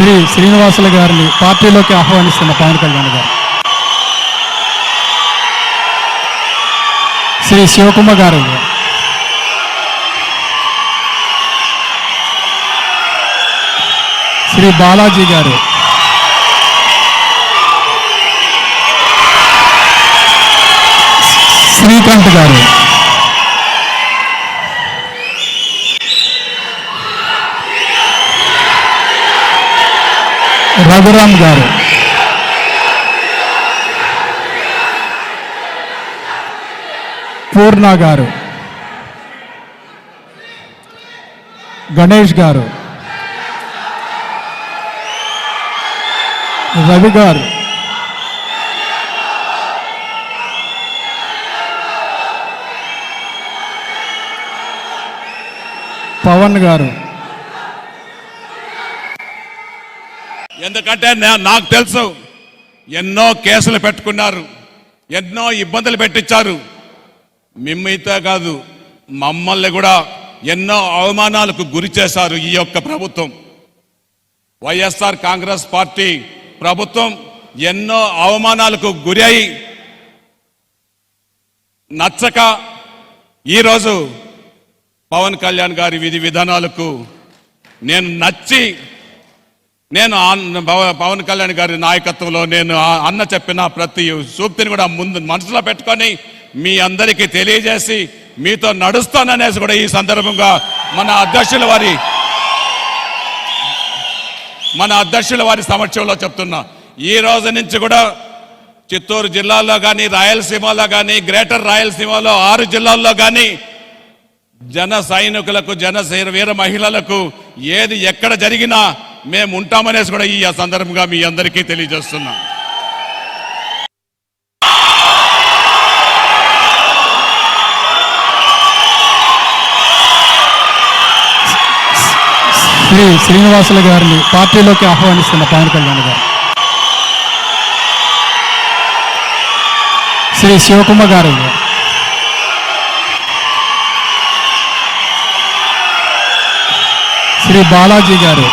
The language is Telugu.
శ్రీ శ్రీనివాసులు గారిని పార్టీలోకి ఆహ్వానిస్తున్న పవన్ కళ్యాణ్ గారు. శ్రీ శివకుమార్ గారు, శ్రీ బాలాజీ గారు, శ్రీకాంత్ గారు, రఘురామ్ గారు, పూర్ణ గారు, గణేష్ గారు, రవి గారు, పవన్ గారు. ఎందుకంటే నాకు తెలుసు, ఎన్నో కేసులు పెట్టుకున్నారు, ఎన్నో ఇబ్బందులు పెట్టించారు. మిమ్మల్నితో కాదు, మమ్మల్ని కూడా ఎన్నో అవమానాలకు గురి చేశారు ఈ యొక్క ప్రభుత్వం. వైఎస్ఆర్ కాంగ్రెస్ పార్టీ ప్రభుత్వం ఎన్నో అవమానాలకు గురి అయి నచ్చక ఈరోజు పవన్ కళ్యాణ్ గారి విధి విధానాలకు నేను నచ్చి పవన్ కళ్యాణ్ గారి నాయకత్వంలో నేను అన్న చెప్పిన ప్రతి సూక్తిని కూడా ముందు మనసులో పెట్టుకొని మీ అందరికీ తెలియజేసి మీతో నడుస్తాననేసి కూడా ఈ సందర్భంగా మన అధ్యక్షుల వారి సమక్షంలో చెప్తున్నా. ఈ రోజు నుంచి కూడా చిత్తూరు జిల్లాలో కానీ, రాయలసీమలో కానీ, గ్రేటర్ రాయలసీమలో 6 జిల్లాల్లో కానీ జన సైనికులకు, వీర మహిళలకు ఏది ఎక్కడ జరిగినా మేము ఉంటామనేసి కూడా ఈ సందర్భంగా మీ అందరికీ తెలియజేస్తున్నాం. శ్రీ శ్రీనివాసులు గారిని పార్టీలోకి ఆహ్వానిస్తున్న పవన్ కళ్యాణ్ గారు. శ్రీ శివకుమార్ గారు, శ్రీ బాలాజీ గారు,